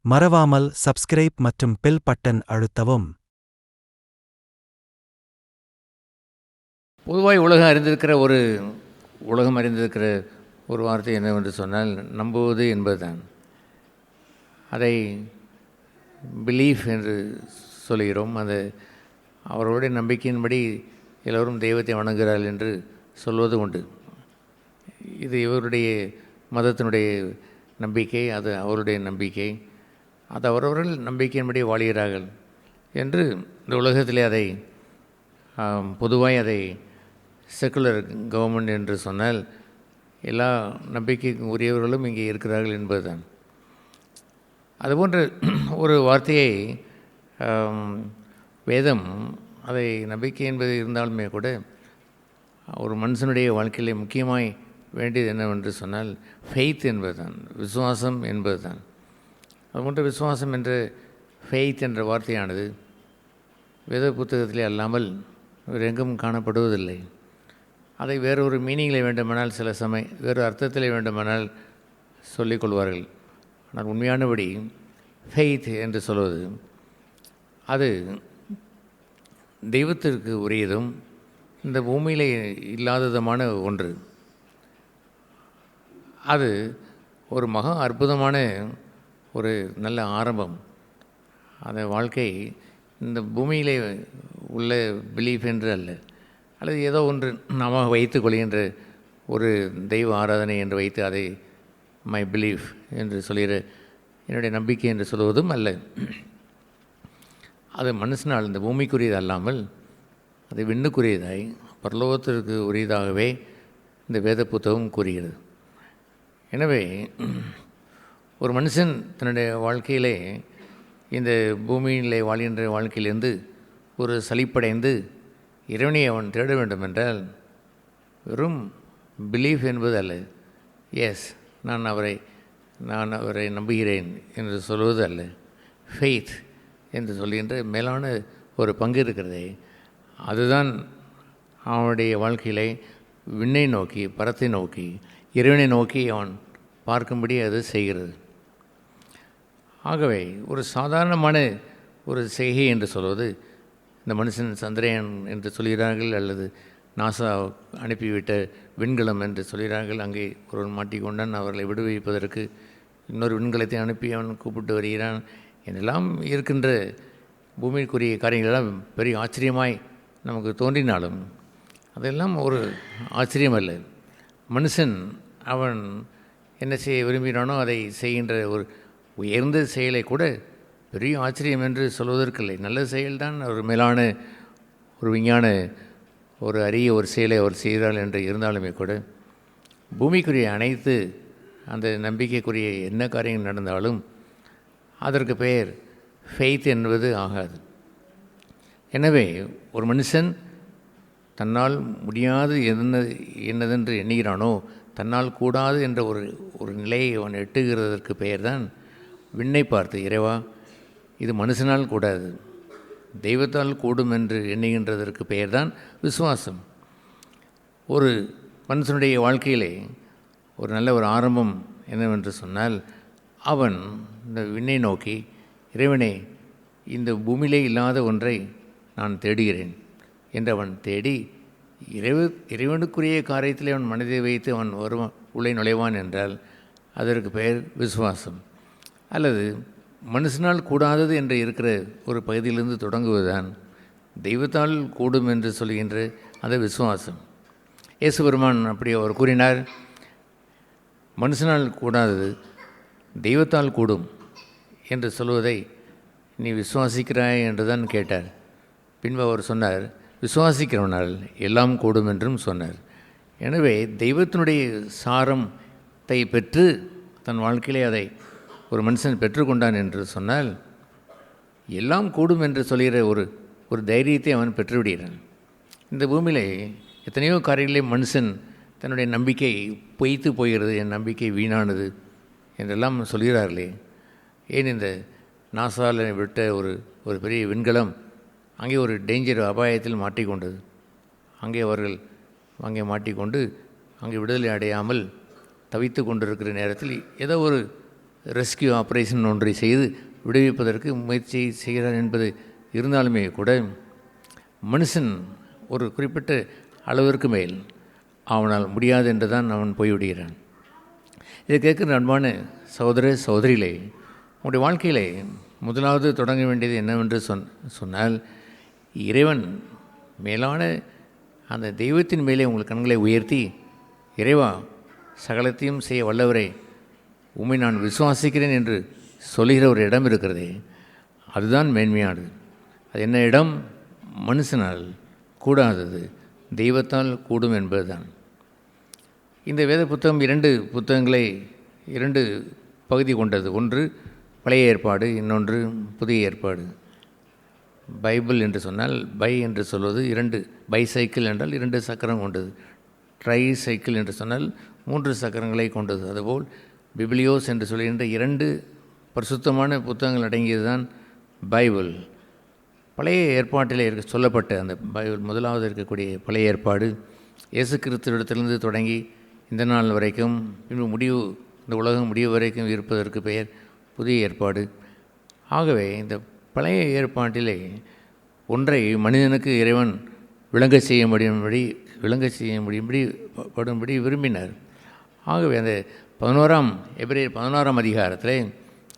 மறவாமல் சப்ஸ்கிரைப் மற்றும் bell button அழுத்தவும். பொதுவாய் உலகம் அறிந்திருக்கிற ஒரு வார்த்தை என்னவென்று சொன்னால் நம்புவது என்பதுதான். அதை பிலீஃப் என்று சொல்கிறோம். அது அவர்களுடைய நம்பிக்கையின்படி எல்லோரும் தெய்வத்தை வணங்குகிறார்கள் என்று சொல்வது உண்டு. இது இவருடைய மதத்தினுடைய நம்பிக்கை, அது அவருடைய நம்பிக்கை, அது அவரவர்கள் நம்பிக்கையின்படி வாழ்கிறார்கள் என்று இந்த உலகத்திலே அதை பொதுவாய் அதை செக்குலர் கவர்மெண்ட் என்று சொன்னால் எல்லா நம்பிக்கைக்கும் உரியவர்களும் இங்கே இருக்கிறார்கள் என்பதுதான். அதுபோன்ற ஒரு வார்த்தையை வேதம் அதை நம்பிக்கை என்பது இருந்தாலுமே கூட ஒரு மனுஷனுடைய வாழ்க்கையிலே முக்கியமாய் வேண்டியது என்னவென்று சொன்னால் ஃபெய்த் என்பதுதான், விசுவாசம் என்பதுதான். அதுபோன்ற விசுவாசம் என்ற ஃபெய்த் என்ற வார்த்தையானது வேத புத்தகத்திலே அல்லாமல் வேறு எங்கும் காணப்படுவதில்லை. அதை வேறொரு மீனிங்கில் வேண்டுமானால் சில வேறு அர்த்தத்திலே வேண்டுமானால் சொல்லிக்கொள்வார்கள். ஆனால் உண்மையானபடி ஃபெய்த் என்று சொல்வது அது தெய்வத்திற்கு உரியதும் இந்த பூமியிலே இல்லாததுமான ஒன்று. அது ஒரு மகா அற்புதமான ஒரு நல்ல ஆரம்பம். அந்த வாழ்க்கை இந்த பூமியிலே உள்ள பிலீஃப் என்று அல்ல, அல்லது ஏதோ ஒன்று நாம் வைத்து கொள்கின்ற ஒரு தெய்வ ஆராதனை என்று வைத்து அதை மை பிலீஃப் என்று சொல்கிற என்னுடைய நம்பிக்கை என்று சொல்வதும் அல்ல. அது மனுஷனால் இந்த பூமிக்குரியது அல்லாமல் அது விண்ணுக்குரியதாய் பரலோகத்திற்கு உரியதாகவே இந்த வேத புத்தகம் கூறுகிறது. எனவே ஒரு மனுஷன் தன்னுடைய வாழ்க்கையிலே இந்த பூமியிலே வாழ்கின்ற வாழ்க்கையிலிருந்து ஒரு சலிப்படைந்து இறைவனை அவன் தேட வேண்டும் என்றால் வெறும் பிலீஃப் என்பது அல்ல, எஸ் நான் அவரை நம்புகிறேன் என்று சொல்வது அல்ல, ஃபெய்த் என்று சொல்கின்ற மேலான ஒரு பங்கு இருக்கிறதே, அதுதான் அவனுடைய வாழ்க்கையிலே விண்ணை நோக்கி, பரத்தை நோக்கி, இறைவனை நோக்கி அவன் பார்க்கும்படி அது செய்கிறது. ஆகவே ஒரு சாதாரணமான ஒரு செய்கை என்று சொல்வது, இந்த மனுஷன் சந்திரயான் என்று சொல்கிறார்கள், அல்லது நாசா அனுப்பிவிட்ட விண்கலம் என்று சொல்கிறார்கள். அங்கே ஒருவன் மாட்டிக்கொண்டான், அவர்களை விடுவிப்பதற்கு இன்னொரு விண்கலத்தை அனுப்பி அவன் கூப்பிட்டு வருகிறான் என்றெல்லாம் இருக்கின்ற பூமிக்குரிய காரியங்களெல்லாம் பெரிய ஆச்சரியமாய் நமக்கு தோன்றினாலும் அதெல்லாம் ஒரு ஆச்சரியம் அல்ல. மனுஷன் அவன் என்ன செய்ய விரும்பினானோ அதை செய்கின்ற ஒரு உயர்ந்த செயலை கூட பெரிய ஆச்சரியம் என்று சொல்வதற்கில்லை. நல்ல செயல்தான் ஒரு மேலான ஒரு விஞ்ஞான ஒரு அரிய ஒரு செயலை அவர் செய்கிறார்கள் என்று இருந்தாலுமே கூட பூமிக்குரிய அனைத்து அந்த நம்பிக்கைக்குரிய என்ன காரியங்கள் நடந்தாலும் அதற்கு பெயர் ஃபெய்த் என்பது ஆகாது. எனவே ஒரு மனுஷன் தன்னால் முடியாது என்னதென்று எண்ணுகிறானோ, தன்னால் கூடாது என்ற ஒரு நிலையை அவன் எட்டுகிறதற்கு பெயர்தான் விண்ணை பார்த்து, இறைவா இது மனுஷனால் கூடாது, தெய்வத்தால் கூடும் என்று எண்ணுகின்றதற்கு பெயர்தான் விசுவாசம். ஒரு மனுஷனுடைய வாழ்க்கையிலே ஒரு நல்ல ஒரு ஆரம்பம் என்னவென்று சொன்னால், அவன் இந்த விண்ணை நோக்கி, இறைவனே இந்த பூமியிலே இல்லாத ஒன்றை நான் தேடுகிறேன் என்று அவன் தேடி இறைவனுக்குரிய காரியத்திலே அவன் மனதை வைத்து அவன் உள்ளே நுழைவான் என்றால் அதற்கு பெயர் விசுவாசம். அல்லது மனுஷனால் கூடாதது என்று இருக்கிற ஒரு பகுதியிலிருந்து தொடங்குவதுதான் தெய்வத்தால் கூடும் என்று சொல்கின்ற அந்த விசுவாசம். இயேசு பெருமான் அப்படி அவர் கூறினார், மனுஷனால் கூடாதது தெய்வத்தால் கூடும் என்று சொல்வதை நீ விசுவாசிக்கிறாய் என்று தான் கேட்டார். பின்பு அவர் சொன்னார், விசுவாசிக்கிறவனால் எல்லாம் கூடும் என்றும் சொன்னார். எனவே தெய்வத்தினுடைய சாரத்தை பெற்று தன் வாழ்க்கையிலே அதை ஒரு மனுஷன் பெற்றுக்கொண்டான் என்று சொன்னால் எல்லாம் கூடும் என்று சொல்கிற ஒரு தைரியத்தை அவன் பெற்றுவிடுகிறான். இந்த பூமியிலே எத்தனையோ காரியங்களே மனுஷன் தன்னுடைய நம்பிக்கை பொய்த்து போகிறது, என் நம்பிக்கை வீணானது என்றெல்லாம் சொல்கிறார்களே. ஏன் இந்த நாசாவில் விட்ட ஒரு பெரிய விண்கலம் அங்கே ஒரு டேஞ்சர் அபாயத்தில் மாட்டிக்கொண்டது. அங்கே மாட்டிக்கொண்டு அங்கே விடுதலை அடையாமல் தவித்து கொண்டிருக்கிற நேரத்தில் ஏதோ ரெஸ்கியூ ஆப்ரேஷன் ஒன்றை செய்து விடுவிப்பதற்கு முயற்சி செய்கிறார் என்பது இருந்தாலுமே கூட மனுஷன் ஒரு குறிப்பிட்ட அளவிற்கு மேல் அவனால் முடியாது என்று தான் அவன் போய்விடுகிறான். இதை கேட்குற அன்பான சகோதர சகோதரிகளே, உங்களுடைய வாழ்க்கையிலே முதலாவது தொடங்க வேண்டியது என்னவென்று சொன்னால் இறைவன் மேலான அந்த தெய்வத்தின் மேலே உங்கள் கண்களை உயர்த்தி, இறைவா சகலத்தையும் செய்ய வல்லவரே உம்மை நான் விசுவாசிக்கிறேன் என்று சொல்லுகிற ஒரு இடம் இருக்கிறதே, அதுதான் மேன்மையானது. அது என்ன இடம்? மனுஷனால் கூடாதது தெய்வத்தால் கூடும் என்பதுதான். இந்த வேத புத்தகம் 2 புத்தகங்களை 2 பகுதி கொண்டது. ஒன்று பழைய ஏற்பாடு, இன்னொன்று புதிய ஏற்பாடு. பைபிள் என்று சொன்னால் பை என்று சொல்வது 2, பைசைக்கிள் என்றால் 2 சக்கரம் கொண்டது. ட்ரை சைக்கிள் என்று சொன்னால் 3 சக்கரங்களை கொண்டது. அதுபோல் பிபிலியோஸ் என்று சொல்கின்ற 2 பரிசுத்தமான புத்தகங்கள் அடங்கியது தான் பைபிள். பழைய ஏற்பாட்டிலே சொல்லப்பட்ட அந்த பைபிள், முதலாவது இருக்கக்கூடிய பழைய ஏற்பாடு இயேசு கிறிஸ்துவிடத்திலிருந்து தொடங்கி இந்த நாள் வரைக்கும், பின்பு முடிவு, இந்த உலகம் முடிவு வரைக்கும் இருப்பதற்கு பெயர் புதிய ஏற்பாடு. ஆகவே இந்த பழைய ஏற்பாட்டிலே ஒன்றை மனிதனுக்கு இறைவன் விளங்க செய்ய முடியும்படி படும்படி விரும்பினார். ஆகவே அந்த எபிரேயர் 11ஆம் அதிகாரத்தில்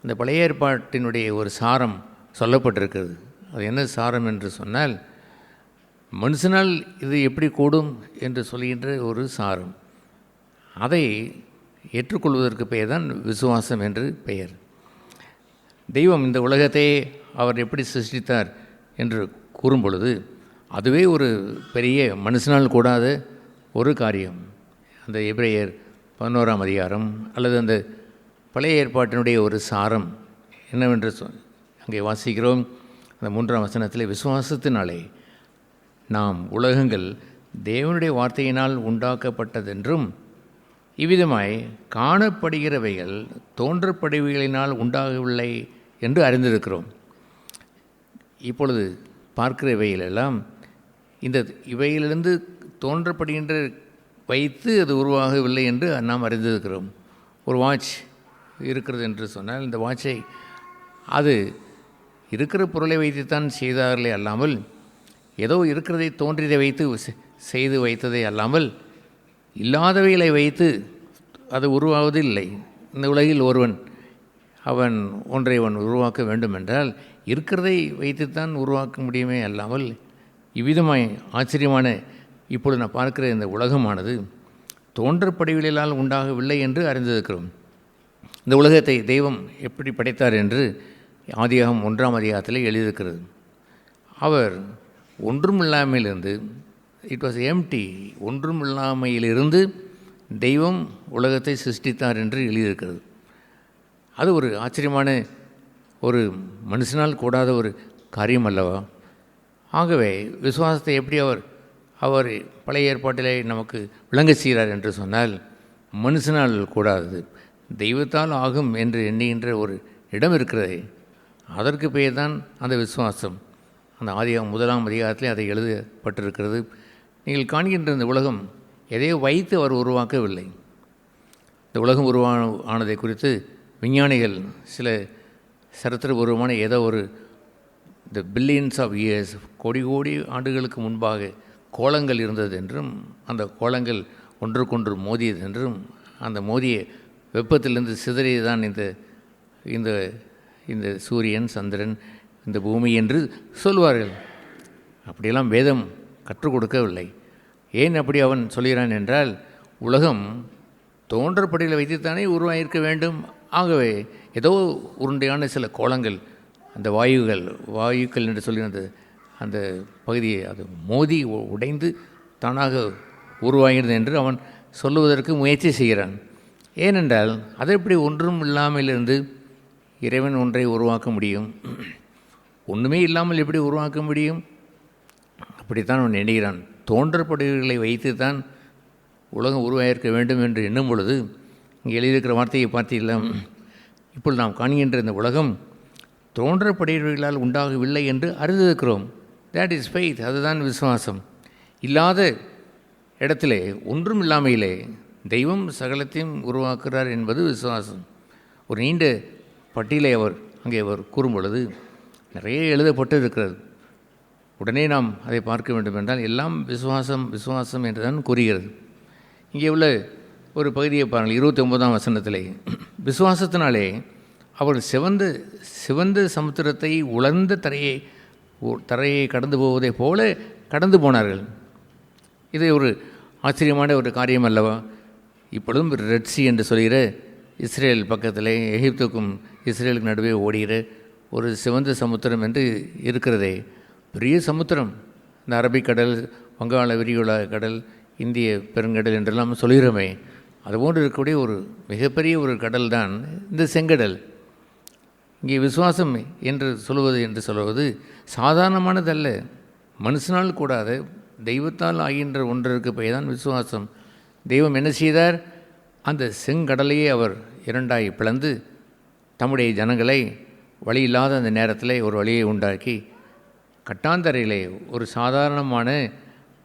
இந்த பழைய ஏற்பாட்டினுடைய ஒரு சாரம் சொல்லப்பட்டிருக்கிறது. அது என்ன சாரம் என்று சொன்னால், மனுஷனால் இது எப்படி கூடும் என்று சொல்கின்ற ஒரு சாரம். அதை ஏற்றுக்கொள்வதற்கு பெயர் தான் விசுவாசம் என்று பெயர். தெய்வம் இந்த உலகத்தை அவர் எப்படி சிருஷ்டித்தார் என்று கூறும் பொழுது அதுவே ஒரு பெரிய மனுஷனால் கூடாத ஒரு காரியம். அந்த எபிரேயர் 11ஆம் அதிகாரம் அல்லது அந்த பழைய ஏற்பாட்டினுடைய ஒரு சாரம் என்னவென்று அங்கே வாசிக்கிறோம். அந்த 3ஆம் வசனத்தில், விசுவாசத்தினாலே நாம் உலகங்கள் தேவனுடைய வார்த்தையினால் உண்டாக்கப்பட்டதென்றும் இவ்விதமாய் காணப்படுகிறவைகள் தோன்றப்படுவைகளினால் உண்டாகவில்லை என்று அறிந்திருக்கிறோம். இப்பொழுது பார்க்கிற இவைகளெல்லாம் இவையிலிருந்து தோன்றப்படுகின்ற வைத்து அது உருவாகவில்லை என்று நாம் அறிந்திருக்கிறோம். ஒரு வாட்ச் இருக்கிறது என்று சொன்னால் இந்த வாட்சை அது இருக்கிற பொருளை வைத்துத்தான் செய்தார்களே அல்லாமல், ஏதோ இருக்கிறதை தோன்றியதை வைத்து செய்து வைத்ததை அல்லாமல் இல்லாதவைகளை வைத்து அது உருவாவதில்லை. இந்த உலகில் அவன் ஒன்றை உருவாக்க வேண்டுமென்றால் இருக்கிறதை வைத்துத்தான் உருவாக்க முடியுமே அல்லாமல், இவ்விதமாய் ஆச்சரியமான இப்பொழுது நான் பார்க்கிற இந்த உலகமானது தோன்றப்படைவுகளால் உண்டாகவில்லை என்று அறிந்திருக்கிறோம். இந்த உலகத்தை தெய்வம் எப்படி படைத்தார் என்று ஆதியாகமம் 1ஆம் அதிகாரத்தில் எழுதியிருக்கிறது. அவர் ஒன்றுமில்லாமையிலிருந்து, இட் வாஸ் எம்டி, ஒன்றுமில்லாமையிலிருந்து தெய்வம் உலகத்தை சிருஷ்டித்தார் என்று எழுதியிருக்கிறது. அது ஒரு ஆச்சரியமான, ஒரு மனுஷனால் கூடாத ஒரு காரியம் அல்லவா? ஆகவே விசுவாசத்தை எப்படி அவர் பழைய ஏற்பாட்டிலே நமக்கு விளங்க செய்கிறார் என்று சொன்னால், மனுஷனால் கூடாதது தெய்வத்தால் ஆகும் என்று எண்ணுகின்ற ஒரு இடம் இருக்கிறதே, அதற்கு பெயர் தான் அந்த விசுவாசம். அந்த ஆதியாகமம் 1ஆம் அதிகாரத்திலே அதை எழுதப்பட்டிருக்கிறது. நீங்கள் காண்கின்ற இந்த உலகம் எதையோ வைத்து அவர் உருவாக்கவில்லை. இந்த உலகம் ஆனதை குறித்து விஞ்ஞானிகள் சில சரித்திரபூர்வமான ஏதோ ஒரு இந்த பில்லியன்ஸ் ஆஃப் இயர்ஸ், கோடி ஆண்டுகளுக்கு முன்பாக கோளங்கள் இருந்தது என்றும், அந்த கோளங்கள் ஒன்றுக்கொன்று மோதியது என்றும், அந்த மோதிய வெப்பத்திலிருந்து சிதறியதான் இந்த இந்த சூரியன், சந்திரன், இந்த பூமி என்று சொல்வார்கள். அப்படியெல்லாம் வேதம் கற்றுக் கொடுக்கவில்லை. ஏன் அப்படி அவன் சொல்கிறான் என்றால், உலகம் தோன்றப்படிகளை வைத்துத்தானே உருவாகியிருக்க வேண்டும். ஆகவே ஏதோ உருண்டையான சில கோளங்கள், அந்த வாயுக்கள் என்று சொல்கிற அந்த பகுதியை அது மோதி உடைந்து தானாக உருவாகிறது என்று அவன் சொல்லுவதற்கு முயற்சி செய்கிறான். ஏனென்றால் அதை எப்படி ஒன்றும் இல்லாமலிருந்து இறைவன் ஒன்றை உருவாக்க முடியும்? ஒன்றுமே இல்லாமல் எப்படி உருவாக்க முடியும்? அப்படித்தான் அவன் எண்ணுகிறான். தோன்றப்படுகளை வைத்து தான் உலகம் உருவாகியிருக்க வேண்டும் என்று எண்ணும் பொழுது, இங்கே எழுதியிருக்கிற வார்த்தையை பார்த்தீங்களா? இப்பொழுது நாம் காண்கின்ற இந்த உலகம் தோன்றப்படுகளால் உண்டாகவில்லை என்று அறிந்திருக்கிறோம். That is faith. அதுதான் விசுவாசம். இல்லாத இடத்திலே, ஒன்றும் இல்லாமையிலே தெய்வம் சகலத்தையும் உருவாக்குறார் என்பது விசுவாசம். ஒரு நீண்ட பட்டியலை அங்கே அவர் கூறும் பொழுது நிறைய எழுதப்பட்டு இருக்கிறது. உடனே நாம் அதை பார்க்க வேண்டும் என்றால் எல்லாம் விசுவாசம் விசுவாசம் என்று தான் கூறுகிறது. இங்கே உள்ள ஒரு பகுதியை பாருங்கள், 29ஆம் வசனத்திலே, விசுவாசத்தினாலே அவர் சிவந்த சமுத்திரத்தை உலர்ந்த தரையை கடந்து போவதை போல கடந்து போனார்கள். இது ஒரு ஆச்சரியமான ஒரு காரியம் அல்லவா? இப்பொழுதும் ரெட் சி என்று சொல்கிற இஸ்ரேல் பக்கத்தில் எகிப்துக்கும் இஸ்ரேலுக்கு நடுவே ஓடுகிற ஒரு சிவந்த சமுத்திரம் என்று இருக்கிறதே, பெரிய சமுத்திரம். இந்த அரபிக்கடல், வங்காள விரிகுடா கடல், இந்திய பெருங்கடல் என்றெல்லாம் சொல்கிறோமே, அதுபோன்று இருக்கக்கூடிய ஒரு மிகப்பெரிய ஒரு கடல் தான் இந்த செங்கடல். இங்கே விசுவாசம் என்று சொல்வது சாதாரணமானதல்ல, மனுஷனால் கூடாத தெய்வத்தால் ஆகின்ற ஒன்றிற்கு பெயர் தான் விசுவாசம். தெய்வம் என்ன செய்தார்? அந்த செங்கடலையே அவர் இரண்டாய் பிளந்து தம்முடைய ஜனங்களை வழி இல்லாத அந்த நேரத்தில் ஒரு வழியை உண்டாக்கி கட்டாந்தரையிலே ஒரு சாதாரணமான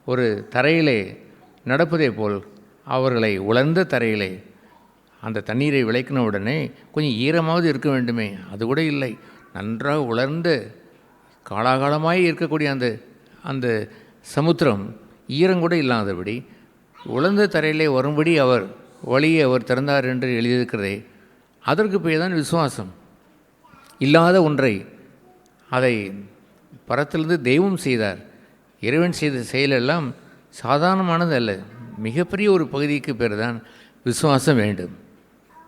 ஒரு தரையிலே நடப்பதை போல் அவர்களை உலர்ந்த தரையிலே அந்த தண்ணீரை விளைக்கின உடனே கொஞ்சம் ஈரமாவது இருக்க வேண்டுமே, அது கூட இல்லை. நன்றாக உலர்ந்த காலாகாலமாய் இருக்கக்கூடிய அந்த சமுத்திரம் ஈரங்கூட இல்லாதபடி உலர்ந்த தரையிலே வரும்படி வழியை அவர் திறந்தார் என்று எழுதியிருக்கிறதே, அதற்கு பேர் தான் விசுவாசம். இல்லாத ஒன்றை அதை பரத்திலிருந்து தெய்வம் செய்தார். இறைவன் செய்த செயலெல்லாம் சாதாரணமானது அல்ல, மிகப்பெரிய ஒரு பகுதிக்கு பேர் தான் விசுவாசம் வேண்டும்.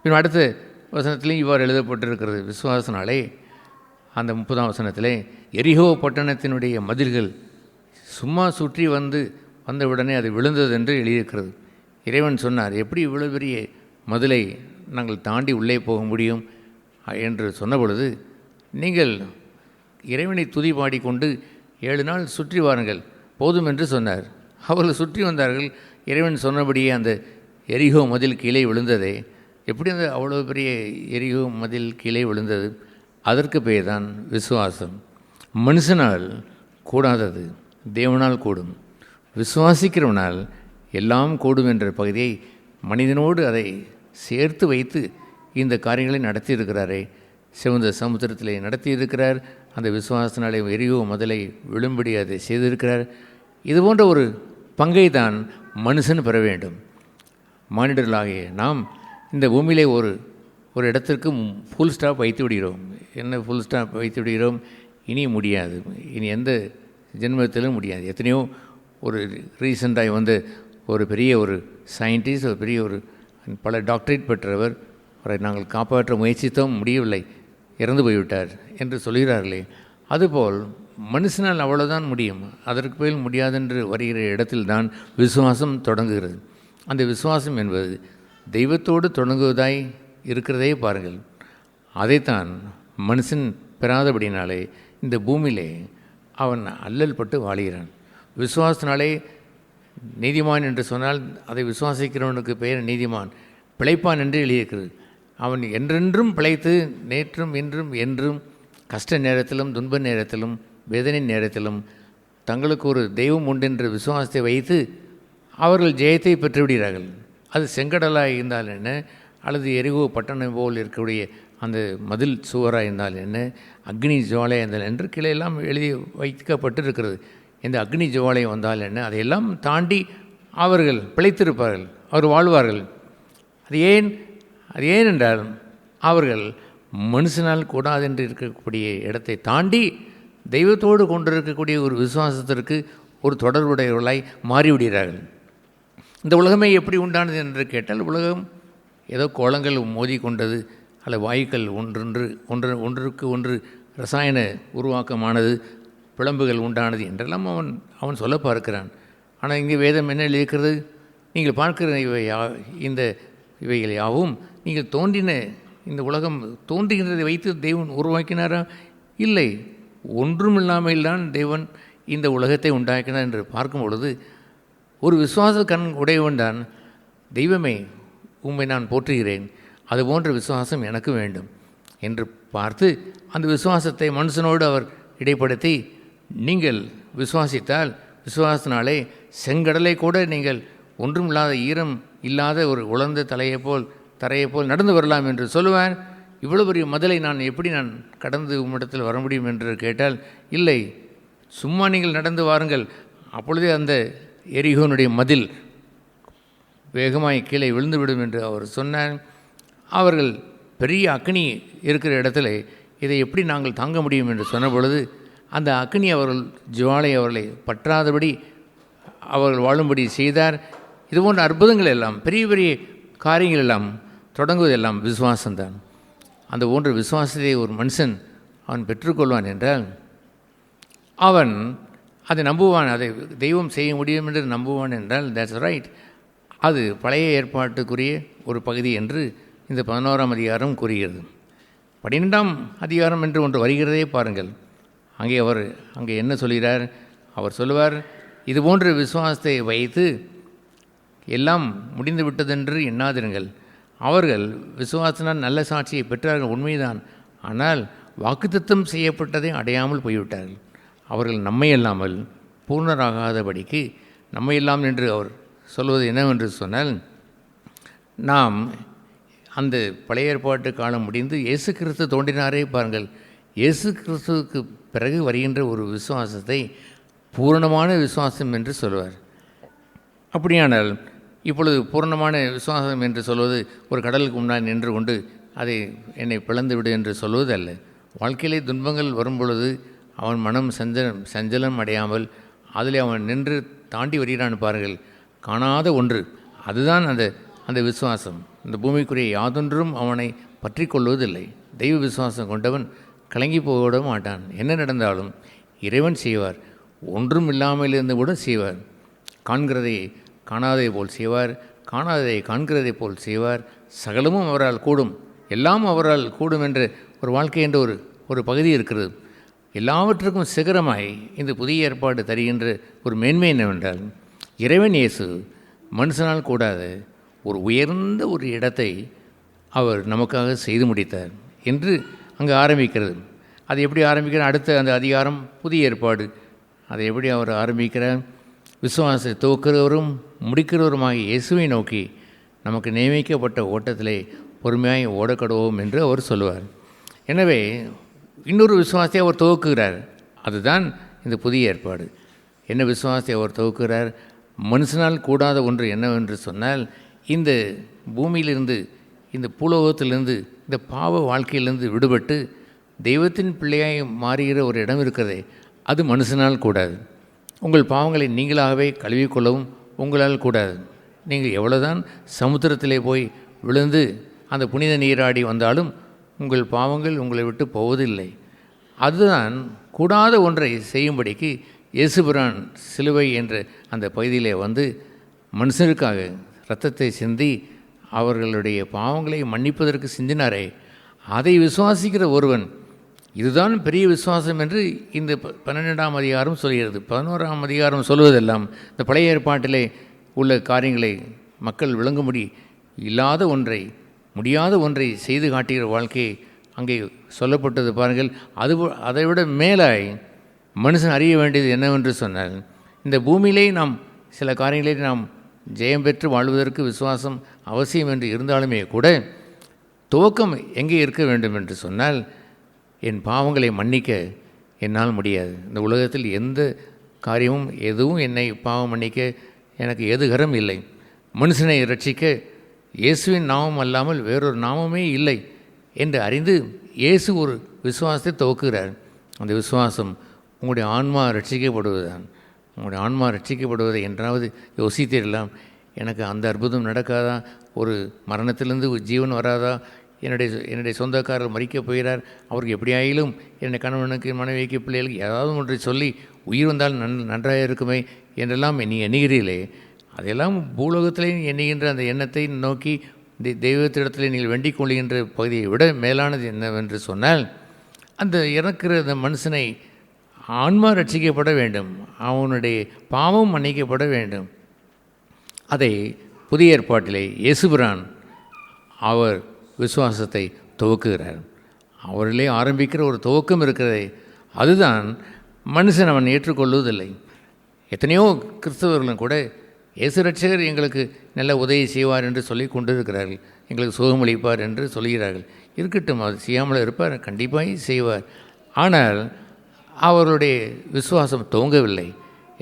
பின் அடுத்த வசனத்திலையும் இவ்வாறு எழுதப்பட்டிருக்கிறது, விசுவாசனாலே அந்த 30ஆம் வசனத்திலே எரிகோ பட்டணத்தினுடைய மதில்கள் சும்மா சுற்றி வந்தவுடனே அது விழுந்தது என்று எழுதியிருக்கிறது. இறைவன் சொன்னார், எப்படி இவ்வளவு பெரிய மதிலை நாங்கள் தாண்டி உள்ளே போக முடியும் என்று சொன்ன பொழுது, நீங்கள் இறைவனை துதி பாடிக்கொண்டு 7 நாள் சுற்றி வாருங்கள் போதும் என்று சொன்னார். அவர்கள் சுற்றி வந்தார்கள். இறைவன் சொன்னபடியே அந்த எரிகோ மதில் கீழே விழுந்ததே. எப்படி அந்த அவ்வளோ பெரிய எரிகோ மதில் கீழே விழுந்தது? அதற்கு பேர் தான் விசுவாசம். மனுஷனால் கூடாதது தேவனால் கூடும், விசுவாசிக்கிறவனால் எல்லாம் கூடும் என்ற பகுதியை மனிதனோடு அதை சேர்த்து வைத்து இந்த காரியங்களை நடத்தியிருக்கிறாரே. சிவந்த சமுத்திரத்திலே நடத்தியிருக்கிறார். அந்த விசுவாசத்தினாலே எரிகோ மதிலை விழும்படி அதை செய்திருக்கிறார். இதுபோன்ற ஒரு பங்கை தான் மனுஷன் பெற வேண்டும். மானிடர்களாகிய நாம் இந்த பூமியிலே ஒரு இடத்திற்கு ஃபுல் ஸ்டாப் வைத்து விடுகிறோம். என்ன ஃபுல் ஸ்டாப் வைத்து விடுகிறோம்? இனி முடியாது, இனி எந்த ஜென்மத்திலும் முடியாது. எத்தனையோ ஒரு ரீசெண்டாக ஒரு பெரிய ஒரு சயின்டிஸ்ட், ஒரு பெரிய ஒரு பல டாக்டரேட் பெற்றவர், அவரை நாங்கள் காப்பாற்ற முயற்சித்தோம், முடியவில்லை, இறந்து போய்விட்டார் என்று சொல்கிறார்களே, அதுபோல் மனுஷனால் அவ்வளோதான் முடியும், அதற்கு மேல் முடியாதென்று வருகிற இடத்தில்தான் விசுவாசம் தொடங்குகிறது. அந்த விசுவாசம் என்பது தெய்வத்தோடு தொடங்குவதாய் இருக்கிறதே பாருங்கள். அதைத்தான் மனுஷன் பெறாதபடினாலே இந்த பூமியிலே அவன் அல்லல் பட்டு வாழுகிறான். விசுவாசத்தினாலே நீதிமான் என்று சொன்னால் அதை விசுவாசிக்கிறவனுக்கு பெயர் நீதிமான், பிழைப்பான் என்று எழுதியிருக்கிறது. அவன் என்றென்றும் பிழைத்து நேற்றும் இன்றும் என்றும் கஷ்ட நேரத்திலும் துன்ப நேரத்திலும் வேதனை நேரத்திலும் தங்களுக்கு ஒரு தெய்வம் உண்டென்ற விசுவாசத்தை வைத்து அவர்கள் ஜெயத்தை பெற்றுவிடுகிறார்கள். அது செங்கடலாக இருந்தால் என்ன, அல்லது எரிகோ பட்டணம் போல் இருக்கக்கூடிய அந்த மதில் சுவராக இருந்தால் என்ன, அக்னி ஜுவாலையாக இருந்தால் என்று கிளையெல்லாம் எழுதி வைக்கப்பட்டிருக்கிறது. இந்த அக்னி ஜுவாலை வந்தால் என்ன, அதையெல்லாம் தாண்டி அவர்கள் பிழைத்திருப்பார்கள், அவர் வாழ்வார்கள். அது ஏன் என்றால் அவர்கள் மனுஷனால் கூடாதென்று இருக்கக்கூடிய இடத்தை தாண்டி தெய்வத்தோடு கொண்டிருக்கக்கூடிய ஒரு விசுவாசத்திற்கு ஒரு தொடர்புடையவர்களாய் மாறிவிடுகிறார்கள். இந்த உலகமே எப்படி உண்டானது என்று கேட்டால், உலகம் ஏதோ கோளங்கள் மோதி கொண்டது, அல்ல வாயுக்கள் ஒன்றுக்கு ஒன்று ரசாயன உருவாக்கமானது, பிளம்புகள் உண்டானது என்றெல்லாம் அவன் சொல்ல பார்க்கிறான். ஆனால் இங்கே வேதம் என்ன எழுதியிருக்கிறது? நீங்கள் பார்க்கிற இவைகள் யாவும் நீங்கள் தோன்றின இந்த உலகம் தோன்றுகின்றதை வைத்து தேவன் உருவாக்கினாரா? இல்லை, ஒன்றுமில்லாமல் தான் தேவன் இந்த உலகத்தை உண்டாக்கினார் என்று பார்க்கும் பொழுது ஒரு விசுவாச கண் உடையவன் தான், தெய்வமே உம்மை நான் போற்றுகிறேன், அதுபோன்ற விசுவாசம் எனக்கு வேண்டும் என்று பார்த்து அந்த விசுவாசத்தை மனுஷனோடு அவர் இடைப்படுத்தி, நீங்கள் விசுவாசித்தால் விசுவாசத்தினாலே செங்கடலை கூட நீங்கள் ஒன்றும் இல்லாத ஈரம் இல்லாத ஒரு உலர்ந்த தரையை போல் நடந்து வரலாம் என்று சொல்லுவார். இவ்வளோ பெரிய மதிலை நான் எப்படி கடந்து உம்மிடத்தில் வர முடியும் என்று கேட்டால், இல்லை, சும்மா நீங்கள் நடந்து வாருங்கள், அப்பொழுதே அந்த எரிகோனுடைய மதில் வேகமாய் கீழே விழுந்துவிடும் என்று அவர் சொன்னார். அவர்கள் பெரிய அக்னி இருக்கிற இடத்துல இதை எப்படி நாங்கள் தாங்க முடியும் என்று சொன்ன பொழுது, அந்த அக்னி அவர்கள் ஜுவாலை அவர்களை பற்றாதபடி அவர்கள் வாழும்படி செய்தார். இதுபோன்ற அற்புதங்கள் எல்லாம், பெரிய பெரிய காரியங்கள் எல்லாம் தொடங்குவதெல்லாம் விசுவாசம்தான். அந்த போன்ற விசுவாசத்தை ஒரு மனுஷன் அவன் பெற்றுக்கொள்வான் என்றால் அவன் அதை நம்புவான், அதை தெய்வம் செய்ய முடியும் என்று நம்புவான் என்றால் தட்ஸ் ரைட். அது பழைய ஏற்பாட்டுக்குரிய ஒரு பகுதி என்று இந்த 11ஆம் அதிகாரம் கூறுகிறது. 12ஆம் அதிகாரம் என்று ஒன்று வருகிறதே பாருங்கள். அங்கே என்ன சொல்கிறார்? அவர் சொல்லுவார், இதுபோன்ற விசுவாசத்தை வைத்து எல்லாம் முடிந்து விட்டதென்று எண்ணாதிருங்கள். அவர்கள் விசுவாசனால் நல்ல சாட்சியை பெற்றார்கள், உண்மைதான். ஆனால் வாக்குத்தத்தம் செய்யப்பட்டதை அடையாமல் போய்விட்டார்கள். அவர்கள் நம்மை இல்லாமல் பூர்ணராகாதபடிக்கு நம்மை இல்லாமல் என்று அவர் சொல்வது என்னவென்று சொன்னால், நாம் அந்த பழைய ஏற்பாட்டு காலம் முடிந்து இயேசு கிறிஸ்து தோன்றினாரே பாருங்கள். இயேசு கிறிஸ்துவுக்கு பிறகு வருகின்ற ஒரு விசுவாசத்தை பூரணமான விசுவாசம் என்று சொல்வார். அப்படியானால் இப்பொழுது பூரணமான விசுவாசம் என்று சொல்வது ஒரு கடலுக்கு முன்னால் நின்று கொண்டு அதை என்னை பிளந்து விடு என்று சொல்வது அல்ல. வாழ்க்கையிலே துன்பங்கள் வரும்பொழுது அவன் மனம் சஞ்சலம் அடையாமல் அதில் அவன் நின்று தாண்டி வருகிறான் பாருங்கள். காணாத ஒன்று, அதுதான் அந்த விசுவாசம். இந்த பூமிக்குரிய யாதொன்றும் அவனை பற்றி கொள்வதில்லை. தெய்வ விசுவாசம் கொண்டவன் கலங்கி போக மாட்டான். என்ன நடந்தாலும் இறைவன் செய்வார். ஒன்றும் இல்லாமல் இருந்து கூட செய்வார். காண்கிறதை காணாததை போல் செய்வார், காணாததை காண்கிறதை போல் செய்வார். சகலமும் அவரால் கூடும், எல்லாம் அவரால் கூடும் என்ற ஒரு வாழ்க்கை என்ற ஒரு பகுதி இருக்கிறது. எல்லாவற்றுக்கும் சிகரமாய் இந்த புதிய ஏற்பாடு தருகின்ற ஒரு மேன்மை என்னவென்றால், இறைவன் இயேசு மனுஷனால் கூடாத ஒரு உயர்ந்த ஒரு இடத்தை அவர் நமக்காக செய்து முடித்தார் என்று அங்கே ஆரம்பிக்கிறது. அது எப்படி ஆரம்பிக்கிறார்? அடுத்த அந்த அதிகாரம் புதிய ஏற்பாடு. அதை எப்படி அவர் ஆரம்பிக்கிறார்? விசுவாசத்தை துவக்கிறவரும் முடிக்கிறவருமாகிய இயேசுவை நோக்கி நமக்கு நியமிக்கப்பட்ட ஓட்டத்திலே பொறுமையாய் ஓடக்கடுவோம் என்று அவர் சொல்லுவார். எனவே இன்னொரு விசுவாசத்தை அவர் துவக்குகிறார். அதுதான் இந்த புதிய ஏற்பாடு. என்ன விசுவாசத்தை அவர் துவக்குகிறார்? மனுஷனால் கூடாத ஒன்று என்னவென்று சொன்னால், இந்த பூமியிலிருந்து, இந்த பூலோகத்திலிருந்து, இந்த பாவ வாழ்க்கையிலிருந்து விடுபட்டு தெய்வத்தின் பிள்ளையாய் மாறுகிற ஒரு இடம் இருக்கிறதே, அது மனுஷனால் கூடாது. உங்கள் பாவங்களை நீங்களாகவே கழுவிக்கொள்ளவும் உங்களால் கூடாது. நீங்கள் எவ்வளோதான் சமுத்திரத்திலே போய் விழுந்து அந்த புனித நீராடி வந்தாலும் உங்கள் பாவங்கள் உங்களை விட்டு போவதில்லை. அதுதான் கூடாத ஒன்றை செய்யும்படிக்கு இயேசுபிரான் சிலுவை என்ற அந்த பகுதியிலே வந்து மனுஷருக்காக இரத்தத்தை சிந்தி அவர்களுடைய பாவங்களை மன்னிப்பதற்கு சிந்தினாரே, அதை விசுவாசிக்கிற ஒருவன், இதுதான் பெரிய விசுவாசம் என்று இந்த 12ஆம் அதிகாரம் சொல்கிறது. 11ஆம் அதிகாரம் சொல்வதெல்லாம் இந்த பழைய ஏற்பாட்டிலே உள்ள காரியங்களை மக்கள் விளங்கும்படி இல்லாத ஒன்றை, முடியாத ஒன்றை செய்து காட்டுகிற வாழ்க்கையை அங்கே சொல்லப்பட்டது பாருங்கள். அதைவிட மேலாய் மனுஷன் அறிய வேண்டியது என்னவென்று சொன்னால், இந்த பூமியிலே நாம் சில காரியங்களை நாம் ஜெயம் பெற்று வாழ்வதற்கு விசுவாசம் அவசியம் என்று இருந்தாலுமே கூட துவக்கம் எங்கே இருக்க வேண்டும் என்று சொன்னால், என் பாவங்களை மன்னிக்க என்னால் முடியாது. இந்த உலகத்தில் எந்த காரியமும் எதுவும் என்னை பாவம் மன்னிக்க எனக்கு எதுகரம் இல்லை. மனுஷனை ரட்சிக்க இயேசுவின் நாமம் அல்லாமல் வேறொரு நாமமே இல்லை என்று அறிந்து இயேசு ஒரு விசுவாசத்தை துவக்குகிறார். அந்த விசுவாசம் உங்களுடைய ஆன்மா ரட்சிக்கப்படுவதுதான். உங்களுடைய ஆன்மா ரட்சிக்கப்படுவதை என்றாவது யோசித்தீர்களாம்? எனக்கு அந்த அற்புதம் நடக்காதா? ஒரு மரணத்திலிருந்து ஜீவன் வராதா? என்னுடைய சொந்தக்காரர் மறிக்கப் போகிறார், அவருக்கு எப்படியாயிலும் என்னுடைய கணவனுக்கு, மனைவிக்கு, பிள்ளைகளுக்கு ஏதாவது ஒன்றை சொல்லி உயிர் வந்தால் நன்றாக இருக்குமே என்றெல்லாம் நீ எண்ணுகிறீர்களே, அதெல்லாம் பூலோகத்திலே எண்ணுகின்ற அந்த எண்ணத்தை நோக்கி தெய்வத்திடத்தில் நீங்கள் வேண்டிக் கொள்கின்ற பகுதியை விட மேலானது என்னவென்று சொன்னால், அந்த இறக்கிற அந்த மனுஷனை ஆன்மா ரட்சிக்கப்பட வேண்டும், அவனுடைய பாவம் மன்னிக்கப்பட வேண்டும். அதை புதிய ஏற்பாட்டிலே இயேசுபிரான் அவர் விசுவாசத்தை துவக்குகிறார். அவர்களே ஆரம்பிக்கிற ஒரு துவக்கம் இருக்கிறதே, அதுதான் மனுஷன் அவன் ஏற்றுக்கொள்வதில்லை. எத்தனையோ கிறிஸ்தவர்களும் கூட இயேசு ரட்சகர் எங்களுக்கு நல்ல உதவி செய்வார் என்று சொல்லி கொண்டிருக்கிறார்கள், எங்களுக்கு சுகமளிப்பார் என்று சொல்கிறார்கள். இருக்கட்டும், அது செய்யாமல் இருப்பார், கண்டிப்பாக செய்வார். ஆனால் அவர்களுடைய விசுவாசம் துவங்கவில்லை.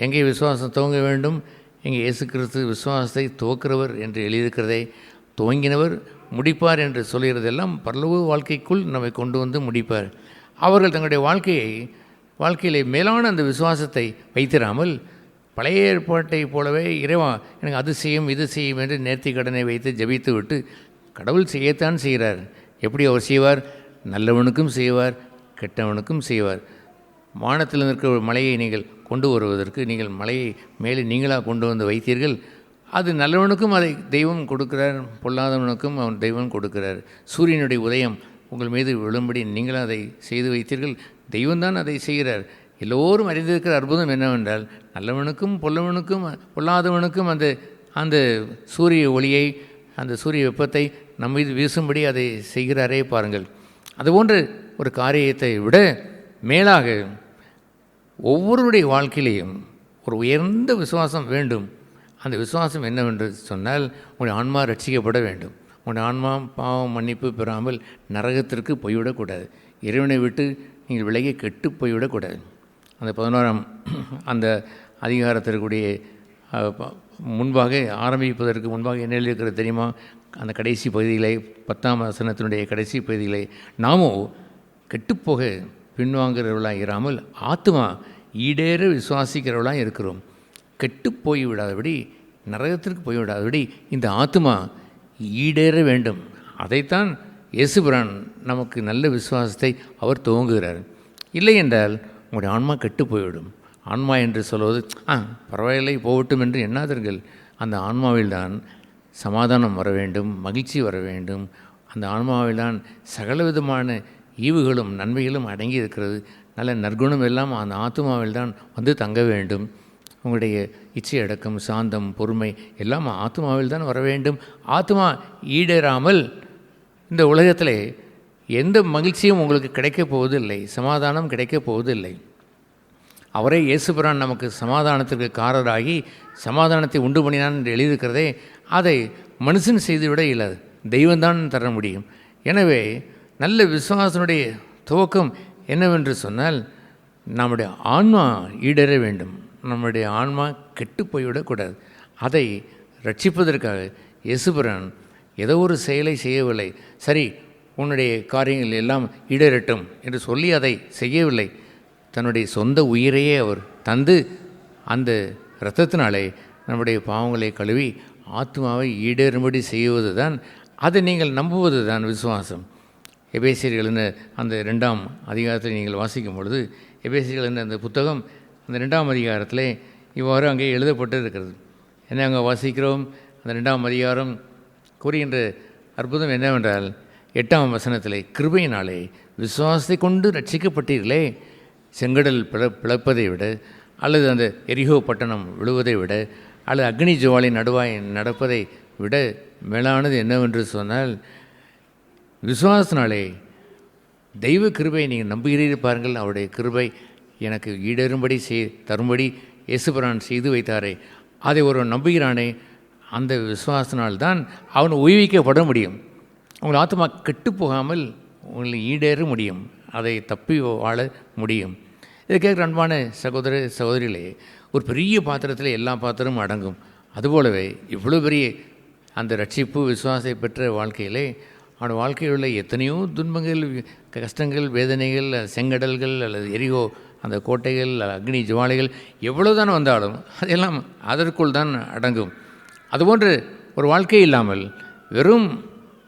எங்கே விசுவாசம் துவங்க வேண்டும்? எங்கே இயேசு கிறிஸ்து விசுவாசத்தை துவக்கிறவர் என்று எழுதியிருக்கிறதே, துவங்கினவர் முடிப்பார் என்று சொல்கிறதெல்லாம் பரலோக வாழ்க்கைக்குள் நம்மை கொண்டு வந்து முடிப்பார். அவர்கள் தங்களுடைய வாழ்க்கையிலே மேலான அந்த விசுவாசத்தை வைத்திராமல் பழைய ஏற்பாட்டை போலவே இறைவா எனக்கு அது செய்யும் இது செய்யும் என்று நேர்த்தி கடனை வைத்து ஜெபித்து விட்டு கடவுள் செய்யத்தான் செய்கிறார். எப்படி அவர் செய்வார்? நல்லவனுக்கும் செய்வார், கெட்டவனுக்கும் செய்வார். வானத்தில் இருக்கிற ஒரு மலையை நீங்கள் கொண்டு வருவதற்கு நீங்கள் மலையை மேலே நீங்களாக கொண்டு வந்து வைத்தீர்கள். அது நல்லவனுக்கும் அதை தெய்வம் கொடுக்கிறார், பொல்லாதவனுக்கும் அவன் தெய்வம் கொடுக்கிறார். சூரியனுடைய உதயம் உங்கள் மீது விழும்படி நீங்களும் அதை செய்து வைத்தீர்கள், தெய்வம்தான் அதை செய்கிறார். எல்லோரும் அறிந்திருக்கிற அற்புதம் என்னவென்றால் நல்லவனுக்கும் பொல்லாதவனுக்கும் அந்த சூரிய ஒளியை, அந்த சூரிய வெப்பத்தை நம் மீது வீசும்படி அதை செய்கிறாரே பாருங்கள். அதுபோன்ற ஒரு காரியத்தை விட மேலாக ஒவ்வொருடைய வாழ்க்கையிலையும் ஒரு உயர்ந்த விசுவாசம் வேண்டும். அந்த விசுவாசம் என்னவென்று சொன்னால் உங்களுடைய ஆன்மா ரட்சிக்கப்பட வேண்டும். உங்களுடைய ஆன்மா பாவம் மன்னிப்பு பெறாமல் நரகத்திற்கு போய்விடக்கூடாது. இறைவனை விட்டு நீங்கள் விலகி கெட்டு போய்விடக்கூடாது. அந்த 11ஆம் அந்த அதிகாரத்திற்குரிய முன்பாக ஆரம்பிப்பதற்கு முன்பாக என்ன எழுதியிருக்கிறது தெரியுமா? அந்த கடைசி பகுதிகளை 10ஆம் வசனத்தினுடைய கடைசி பகுதிகளை நாமோ கெட்டுப்போக பின்வாங்கிறவர்களாக இராமல் ஆத்மா ஈடேற விசுவாசிக்கிறவர்களாக இருக்கிறோம். கெட்டு போய்விடாதபடி, நரகத்திற்கு போய்விடாதபடி இந்த ஆத்மா ஈடேற வேண்டும். அதைத்தான் இயேசுபிரான் நமக்கு நல்ல விசுவாசத்தை அவர் துவங்குகிறார். இல்லை என்றால் உங்களுடைய ஆன்மா கெட்டு போய்விடும். ஆன்மா என்று சொல்வது பரவாயில்லை போகட்டும் என்று எண்ணாதீர்கள். அந்த ஆன்மாவில்தான் சமாதானம் வர வேண்டும், மகிழ்ச்சி வர வேண்டும். அந்த ஆன்மாவில்தான் சகலவிதமான ஈவுகளும் நன்மைகளும் அடங்கி இருக்கிறது. நல்ல நற்குணம் எல்லாம் அந்த ஆத்மாவில் தான் வந்து தங்க வேண்டும். உங்களுடைய இச்சை அடக்கம், சாந்தம், பொறுமை எல்லாம் ஆத்மாவில் தான் வர வேண்டும். ஆத்மா ஈடேறாமல் இந்த உலகத்தில் எந்த மகிழ்ச்சியும் உங்களுக்கு கிடைக்கப் போவதில்லை, சமாதானம் கிடைக்கப் போவதில்லை. அவரே இயேசுபிரான் நமக்கு சமாதானத்திற்கு காரராகி சமாதானத்தை உண்டு பண்ணினான் என்று எழுதியிருக்கிறதே, அதை மனுஷன் செய்துவிட இயலாது, தெய்வம்தான் தர முடியும். எனவே நல்ல விசுவாசனுடைய துவக்கம் என்னவென்று சொன்னால் நம்முடைய ஆன்மா ஈடேற வேண்டும். நம்முடைய ஆன்மா கெட்டு போய்விடக்கூடாது. அதை ரட்சிப்பதற்காக இயேசுபிரான் ஏதோ ஒரு செயலை செய்யவில்லை. சரி, உன்னுடைய காரியங்கள் எல்லாம் ஈடேறட்டும் என்று சொல்லி அதை செய்யவில்லை. தன்னுடைய சொந்த உயிரையே அவர் தந்து அந்த இரத்தத்தினாலே நம்முடைய பாவங்களை கழுவி ஆத்மாவை ஈடேறும்படி செய்வது தான், அதை நீங்கள் நம்புவது தான் விசுவாசம். எபேசியர்கள் என்ற அந்த 2ஆம் அதிகாரத்தை நீங்கள் வாசிக்கும் பொழுது, எபேசியர்கள் என்ற அந்த புத்தகம் அந்த 2ஆம் அதிகாரத்தில் இவ்வாறு அங்கே எழுதப்பட்டு இருக்கிறது. என்ன அங்கே வாசிக்கிறோம்? அந்த 2ஆம் அதிகாரம் கூறுகின்ற அற்புதம் என்னவென்றால் 8ஆம் வசனத்திலே, கிருபையினாலே விசுவாசத்தை கொண்டு ரட்சிக்கப்பட்டீர்களே, செங்கடல் பிளப்பதை விட, அல்லது அந்த எரிகோ பட்டணம் விழுவதை விட, அல்லது அக்னி ஜுவாலை நடுவாய் நடப்பதை விட மேலானது என்னவென்று சொன்னால் விசுவாசத்தினாலே தெய்வ கிருபை நீங்கள் நம்புகிறீர்கள் பாருங்கள். அவருடைய கிருபை எனக்கு ஈடேறும்படி தரும்படி இயேசுபிரான் செய்து வைத்தாரே, அதை ஒருவன் நம்புகிறானே, அந்த விசுவாசத்தினால்தான் அவன் உயிர்விக்கப்பட முடியும். உங்கள் ஆத்மா கெட்டு போகாமல் உங்களை ஈடேற முடியும், அதை தப்பி வாழ முடியும். இதை கேட்குற அன்பான சகோதர சகோதரிகளே, ஒரு பெரிய பாத்திரத்தில் எல்லா பாத்திரமும் அடங்கும். அதுபோலவே இவ்வளோ பெரிய அந்த ரட்சிப்பு விசுவாசத்தை பெற்ற வாழ்க்கையிலே அவனோட வாழ்க்கையில் உள்ள எத்தனையோ துன்பங்கள், கஷ்டங்கள், வேதனைகள், செங்கடல்கள் அல்லது எரிகோ அந்த கோட்டைகள், அக்னி ஜுவாலைகள் எவ்வளோதான் வந்தாலும் அதெல்லாம் அதற்குள் தான் அடங்கும். அதுபோன்று ஒரு வாழ்க்கை இல்லாமல் வெறும்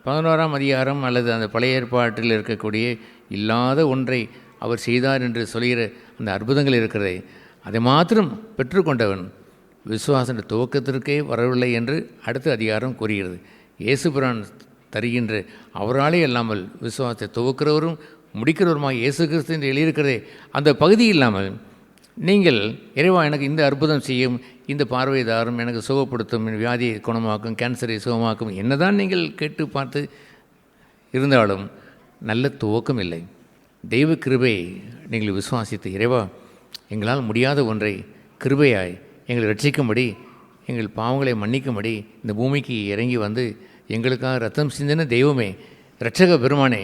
11ஆம் அதிகாரம் அல்லது அந்த பழைய ஏற்பாட்டில் இருக்கக்கூடிய இல்லாத ஒன்றை அவர் செய்தார் என்று சொல்கிற அந்த அற்புதங்கள் இருக்கிறதே, அதை மாத்திரம் பெற்றுக்கொண்டவன் விசுவாச துவக்கத்திற்கே வரவில்லை என்று அடுத்த அதிகாரம் கூறுகிறது. இயேசுபிரான் தருகின்ற அவராலே இல்லாமல் விசுவாசத்தை துவக்கிறவரும் முடிக்கிறவருமாக இயேசு கிறிஸ்து என்று எழுதியிருக்கிறதே, அந்த பகுதி இல்லாமல் நீங்கள் இறைவா எனக்கு இந்த அற்புதம் செய்யும், இந்த பார்வை தாரும், எனக்கு சுகப்படுத்தும், வியாதியை குணமாக்கும், கேன்சரை சுகமாக்கும், என்னதான் நீங்கள் கேட்டு பார்த்து இருந்தாலும் நல்ல துவக்கம் இல்லை. தெய்வ கிருபை நீங்கள் விசுவாசித்து இறைவா எங்களால் முடியாத ஒன்றை கிருபையாய் எங்களை ரட்சிக்கும்படி, எங்கள் பாவங்களை மன்னிக்கும்படி இந்த பூமிக்கு இறங்கி வந்து எங்களுக்காக ரத்தம் சிந்தின தெய்வமே, இரட்சக பெருமானே,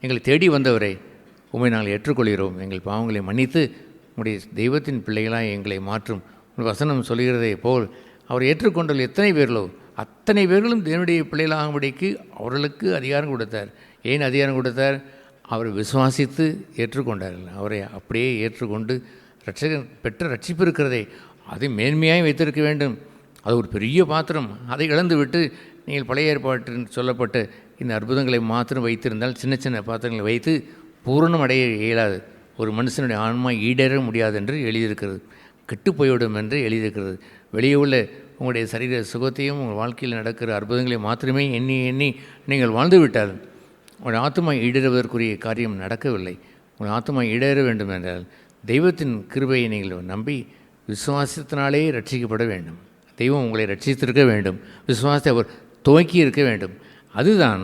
எங்களை தேடி வந்தவரே, உம்மை நாங்கள் ஏற்றுக்கொள்கிறோம். எங்கள் பாவங்களை மன்னித்து உம்முடைய தெய்வத்தின் பிள்ளைகளாக எங்களை மாற்றும். உங்கள் வசனம் சொல்கிறதே போல் அவர் ஏற்றுக்கொண்டவர்கள் எத்தனை பேர்களோ அத்தனை பேர்களும் தேவனுடைய பிள்ளைகளாகும்படிக்கு அவர்களுக்கு அதிகாரம் கொடுத்தார். ஏன் அதிகாரம் கொடுத்தார்? அவரை விசுவாசித்து ஏற்றுக்கொண்டார்கள். அவரை அப்படியே ஏற்றுக்கொண்டு ரட்சகன் பெற்ற ரட்சிப்பு இருக்கிறதே அதை மேன்மையாக வைத்திருக்க வேண்டும். அது ஒரு பெரிய பாத்திரம். அதை இழந்து விட்டு நீங்கள் பழைய ஏற்பாட்டில் சொல்லப்பட்ட இந்த அற்புதங்களை மாத்திரம் வைத்திருந்தால் சின்ன சின்ன பாத்திரங்களை வைத்து பூரணம் அடைய இயலாது. ஒரு மனுஷனுடைய ஆன்மா ஈடேற முடியாது என்று எழுதியிருக்கிறது. கெட்டு போய்விடும் என்று எழுதியிருக்கிறது. வெளியே உள்ள உங்களுடைய சரீர சுகத்தையும் உங்கள் வாழ்க்கையில் நடக்கிற அற்புதங்களை மாத்திரமே எண்ணி எண்ணி நீங்கள் வாழ்ந்து விட்டால் உங்கள் ஆத்மா ஈடேறுவதற்குரிய காரியம் நடக்கவில்லை. உங்கள் ஆத்மா ஈடேற வேண்டும் என்றால் தெய்வத்தின் கிருபையை நீங்கள் நம்பி விசுவாசத்தினாலே ரட்சிக்கப்பட வேண்டும். தெய்வம் உங்களை ரட்சித்திருக்க வேண்டும். விசுவாசத்தை அவர் துவக்கி இருக்க வேண்டும். அதுதான்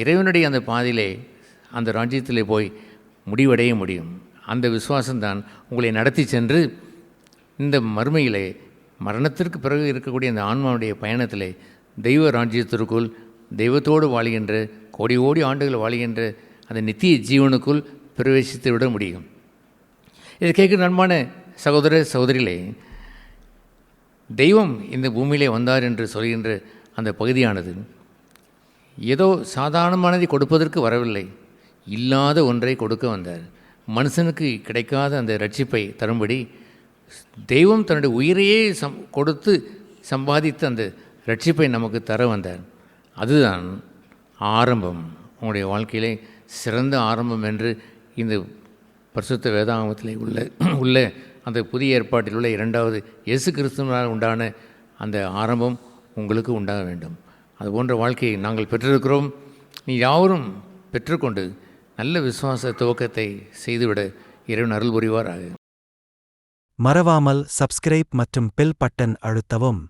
இறைவனுடைய அந்த பாதையிலே அந்த ராஜ்யத்திலே போய் முடிவடைய முடியும். அந்த விசுவாசம்தான் உங்களை நடத்தி சென்று இந்த மறுமையிலே மரணத்திற்கு பிறகு இருக்கக்கூடிய அந்த ஆன்மாவுடைய பயணத்திலே தெய்வ ராஜ்யத்திற்குள் தெய்வத்தோடு வாழ்கின்ற கோடி கோடி ஆண்டுகள் வாழ்கின்ற அந்த நித்திய ஜீவனுக்குள் பிரவேசித்து விட முடியும். இதை கேட்குற நண்பான சகோதர சகோதரிகளே, தெய்வம் இந்த பூமியிலே வந்தார் என்று சொல்கின்ற அந்த பகுதியானது ஏதோ சாதாரணமானதை கொடுப்பதற்கு வரவில்லை. இல்லாத ஒன்றை கொடுக்க வந்தார். மனுஷனுக்கு கிடைக்காத அந்த ரட்சிப்பை தரும்படி தெய்வம் தன்னுடைய உயிரையே கொடுத்து சம்பாதித்து அந்த ரட்சிப்பை நமக்கு தர வந்தார். அதுதான் ஆரம்பம். உங்களுடைய வாழ்க்கையிலே சிறந்த ஆரம்பம் என்று இந்த பரிசுத்த வேதாகமத்திலே உள்ள அந்த புதிய ஏற்பாட்டில் உள்ள இரண்டாவது இயேசு கிறிஸ்துவினால் உண்டான அந்த ஆரம்பம் உங்களுக்கு உண்டாக வேண்டும். அதுபோன்ற வாழ்க்கையை நாங்கள் பெற்றிருக்கிறோம். நீ யாவரும் பெற்றுக்கொண்டு நல்ல விசுவாச துவக்கத்தை செய்துவிட இறைவன் அருள் புரிவாராக. மறவாமல் சப்ஸ்கிரைப் மற்றும் பெல் பட்டன் அழுத்தவும்.